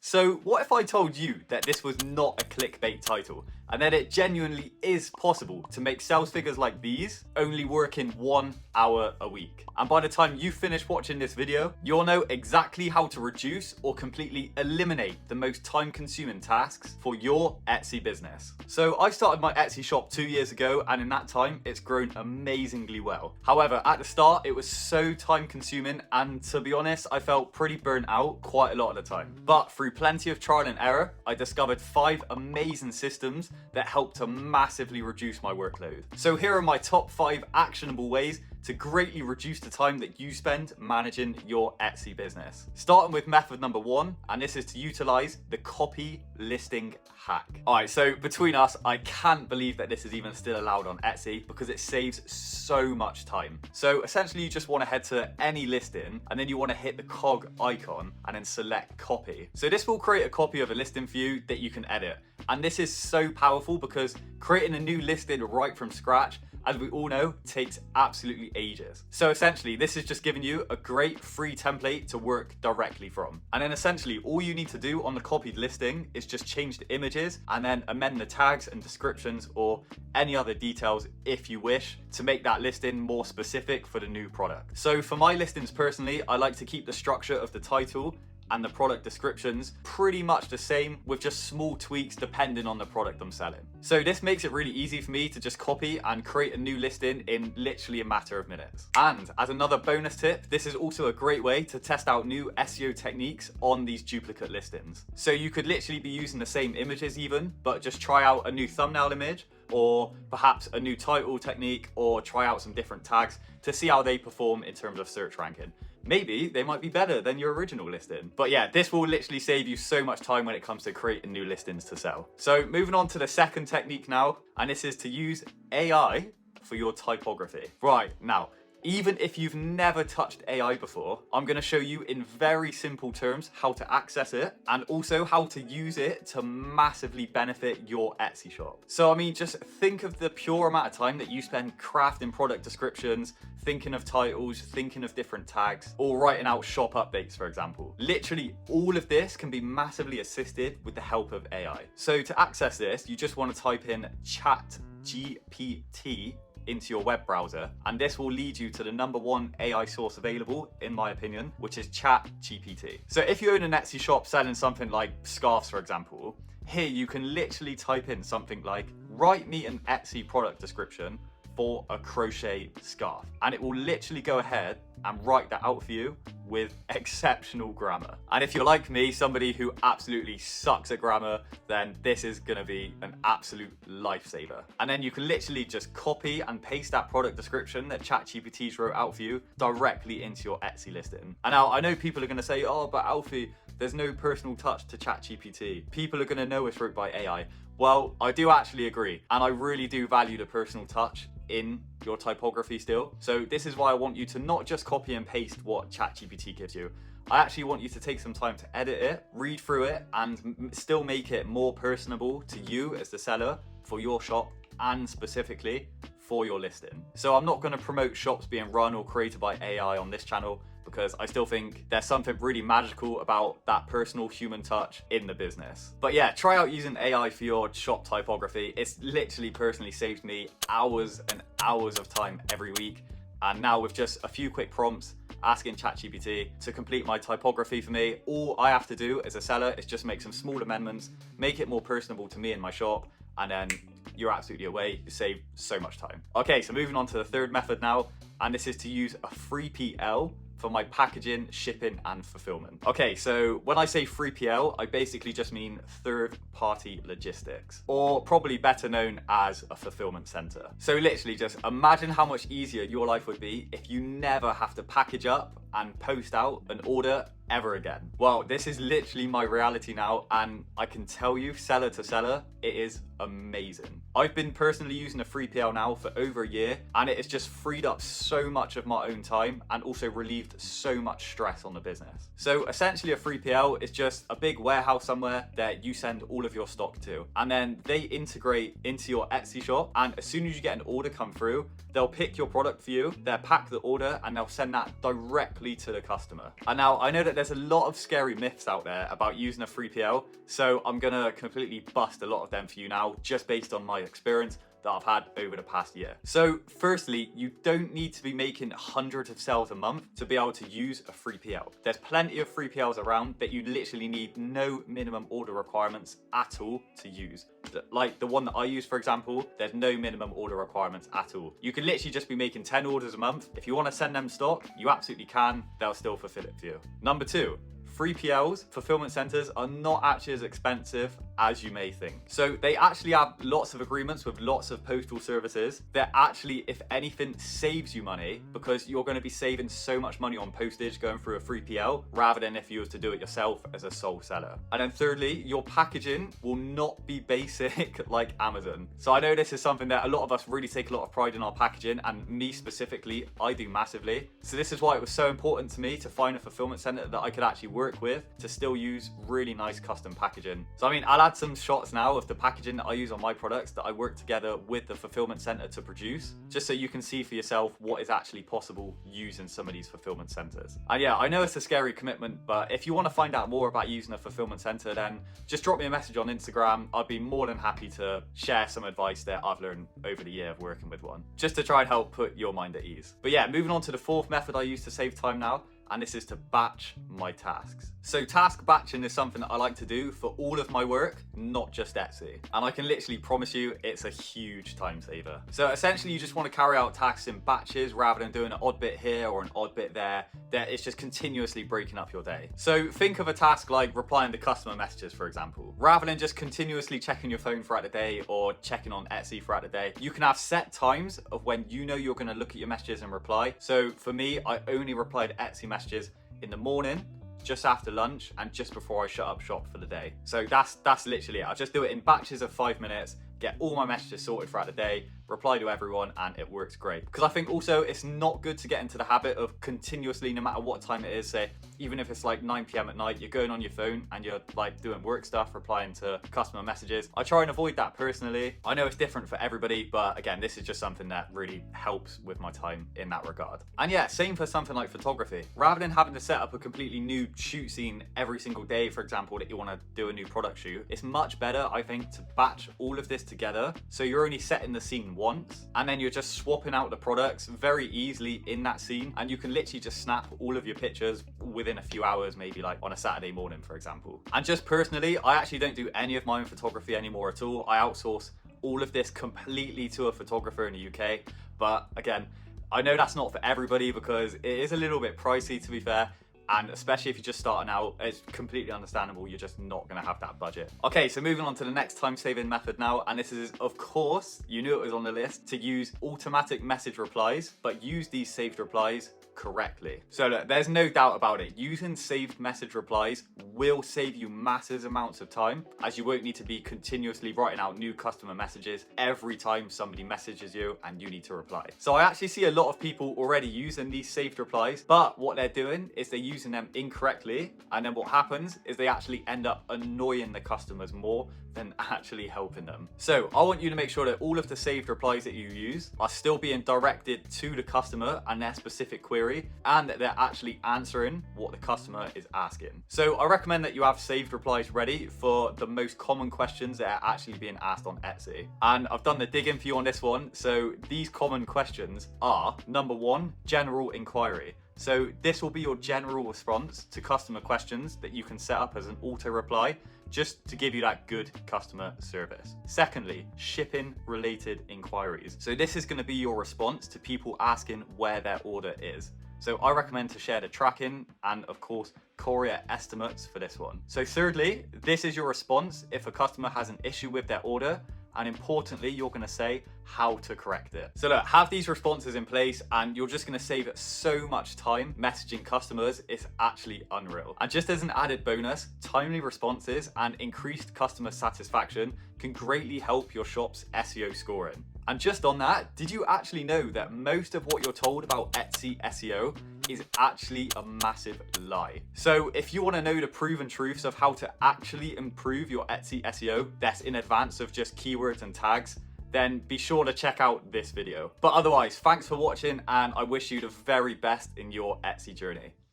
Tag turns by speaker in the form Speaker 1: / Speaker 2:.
Speaker 1: So what if I told you that this was not a clickbait title and that it genuinely is possible to make sales figures like these only working 1 hour a week? And by the time you finish watching this video, you'll know exactly how to reduce or completely eliminate the most time-consuming tasks for your Etsy business. So I started my Etsy shop 2 years ago, and in that time, it's grown amazingly well. However, at the start, it was so time-consuming, and to be honest, I felt pretty burnt out quite a lot of the time. But through plenty of trial and error, I discovered 5 amazing systems that helped to massively reduce my workload. So here are my top 5 actionable ways to greatly reduce the time that you spend managing your Etsy business. Starting with method number 1, and this is to utilize the copy listing hack. All right, so between us, I can't believe that this is even still allowed on Etsy because it saves so much time. So essentially you just want to head to any listing and then you want to hit the cog icon and then select copy. So this will create a copy of a listing for you that you can edit. And this is so powerful because creating a new listing right from scratch, as we all know, takes absolutely ages. So essentially, this is just giving you a great free template to work directly from. And then essentially, all you need to do on the copied listing is just change the images and then amend the tags and descriptions or any other details if you wish to make that listing more specific for the new product. So for my listings personally, I like to keep the structure of the title and the product descriptions pretty much the same with just small tweaks depending on the product I'm selling. So this makes it really easy for me to just copy and create a new listing in literally a matter of minutes. And as another bonus tip, this is also a great way to test out new SEO techniques on these duplicate listings. So you could literally be using the same images even, but just try out a new thumbnail image or perhaps a new title technique or try out some different tags to see how they perform in terms of search ranking. Maybe they might be better than your original listing. But yeah, this will literally save you so much time when it comes to creating new listings to sell. So moving on to the second technique now, and this is to use AI for your typography. Right, now, even if you've never touched AI before, I'm going to show you in very simple terms how to access it and also how to use it to massively benefit your Etsy shop. So I mean, just think of the pure amount of time that you spend crafting product descriptions, thinking of titles, thinking of different tags, or writing out shop updates, for example. Literally all of this can be massively assisted with the help of AI. So to access this, you just want to type in ChatGPT into your web browser, and this will lead you to the #1 AI source available, in my opinion, which is ChatGPT. So if you own an Etsy shop selling something like scarves, for example, here you can literally type in something like, write me an Etsy product description for a crochet scarf, and it will literally go ahead and write that out for you with exceptional grammar. And if you're like me, somebody who absolutely sucks at grammar, then this is gonna be an absolute lifesaver. And then you can literally just copy and paste that product description that ChatGPT's wrote out for you directly into your Etsy listing. And now I know people are gonna say, oh, but Alfie, there's no personal touch to ChatGPT. People are gonna know it's wrote by AI. Well, I do actually agree, and I really do value the personal touch in your typography still. So this is why I want you to not just copy and paste what ChatGPT gives you. I actually want you to take some time to edit it, read through it, and still make it more personable to you as the seller for your shop and specifically for your listing. So I'm not going to promote shops being run or created by AI on this channel because I still think there's something really magical about that personal human touch in the business. But yeah, try out using AI for your shop typography. It's literally personally saved me hours and hours of time every week. And now with just a few quick prompts, asking ChatGPT to complete my typography for me, all I have to do as a seller is just make some small amendments, make it more personable to me and my shop, and then you're absolutely away. You save so much time. Okay, so moving on to the third method now, and this is to use a 3PL for my packaging, shipping, and fulfillment. Okay, so when I say 3PL, I basically just mean third-party logistics, or probably better known as a fulfillment center. So literally just imagine how much easier your life would be if you never have to package up and post out an order ever again. Well, this is literally my reality now, and I can tell you, seller to seller, it is amazing. I've been personally using a 3PL now for over a year, and it has just freed up so much of my own time and also relieved so much stress on the business. So essentially a 3PL is just a big warehouse somewhere that you send all of your stock to, and then they integrate into your Etsy shop, and as soon as you get an order come through, they'll pick your product for you, they'll pack the order, and they'll send that directly to the customer. And now I know that there's a lot of scary myths out there about using a 3PL, so I'm gonna completely bust a lot of them for you now, just based on my experience that I've had over the past year. So firstly, you don't need to be making hundreds of sales a month to be able to use a 3PL. There's plenty of 3PLs around that you literally need no minimum order requirements at all to use. Like the one that I use, for example, there's no minimum order requirements at all. You can literally just be making 10 orders a month. If you want to send them stock, you absolutely can. They'll still fulfill it for you. Number two, 3PLs, fulfillment centers, are not actually as expensive as you may think. So they actually have lots of agreements with lots of postal services that actually, if anything, saves you money, because you're going to be saving so much money on postage going through a 3PL rather than if you were to do it yourself as a sole seller. And then thirdly, your packaging will not be basic like Amazon. So I know this is something that a lot of us really take a lot of pride in our packaging, and me specifically, I do massively. So this is why it was so important to me to find a fulfillment center that I could actually work with to still use really nice custom packaging. So I mean, I'll add some shots now of the packaging that I use on my products that I work together with the fulfillment center to produce, just so you can see for yourself what is actually possible using some of these fulfillment centers. And yeah, I know it's a scary commitment, but if you want to find out more about using a fulfillment center, then just drop me a message on Instagram. I'd be more than happy to share some advice that I've learned over the year of working with one, just to try and help put your mind at ease. But yeah, moving on to the fourth method I use to save time now, and this is to batch my tasks. So task batching is something that I like to do for all of my work, not just Etsy. And I can literally promise you it's a huge time saver. So essentially you just want to carry out tasks in batches rather than doing an odd bit here or an odd bit there, that it's just continuously breaking up your day. So think of a task like replying to customer messages, for example. Rather than just continuously checking your phone throughout the day or checking on Etsy throughout the day, you can have set times of when you know you're going to look at your messages and reply. So for me, I only reply to Etsy messages in the morning, just after lunch, and just before I shut up shop for the day. So that's literally it. I just do it in batches of 5 minutes, get all my messages sorted throughout the day, reply to everyone, and it works great. Because I think also it's not good to get into the habit of continuously, no matter what time it is, say, even if it's like 9 p.m. at night, you're going on your phone and you're like doing work stuff, replying to customer messages. I try and avoid that personally. I know it's different for everybody, but again, this is just something that really helps with my time in that regard. And yeah, same for something like photography. Rather than having to set up a completely new shoot scene every single day, for example, that you want to do a new product shoot, it's much better, I think, to batch all of this together. So you're only setting the scene once, and then you're just swapping out the products very easily in that scene, and you can literally just snap all of your pictures within a few hours, maybe like on a Saturday morning, for example. And just personally, I actually don't do any of my own photography anymore at all. I outsource all of this completely to a photographer in the UK. But again, I know that's not for everybody because it is a little bit pricey, to be fair. And especially if you're just starting out, it's completely understandable. You're just not going to have that budget. Okay, so moving on to the next time-saving method now. And this is, of course, you knew it was on the list, to use automatic message replies, but use these saved replies correctly. So look, there's no doubt about it. Using saved message replies will save you massive amounts of time, as you won't need to be continuously writing out new customer messages every time somebody messages you and you need to reply. So I actually see a lot of people already using these saved replies, but what they're doing is they're using them incorrectly, and then what happens is they actually end up annoying the customers more than actually helping them. So I want you to make sure that all of the saved replies that you use are still being directed to the customer and their specific query, and that they're actually answering what the customer is asking. So I recommend that you have saved replies ready for the most common questions that are actually being asked on Etsy. And I've done the digging for you on this one. So these common questions are: number one, general inquiry. So this will be your general response to customer questions that you can set up as an auto reply, just to give you that good customer service. Secondly, shipping related inquiries. So this is going to be your response to people asking where their order is. So I recommend to share the tracking and, of course, courier estimates for this one. So thirdly, this is your response if a customer has an issue with their order, and importantly, you're going to say how to correct it. So look, have these responses in place and you're just going to save so much time messaging customers. It's actually unreal. And just as an added bonus, timely responses and increased customer satisfaction can greatly help your shop's SEO scoring. And just on that, did you actually know that most of what you're told about Etsy SEO is actually a massive lie? So if you want to know the proven truths of how to actually improve your Etsy SEO, that's in advance of just keywords and tags, then be sure to check out this video. But otherwise, thanks for watching, and I wish you the very best in your Etsy journey.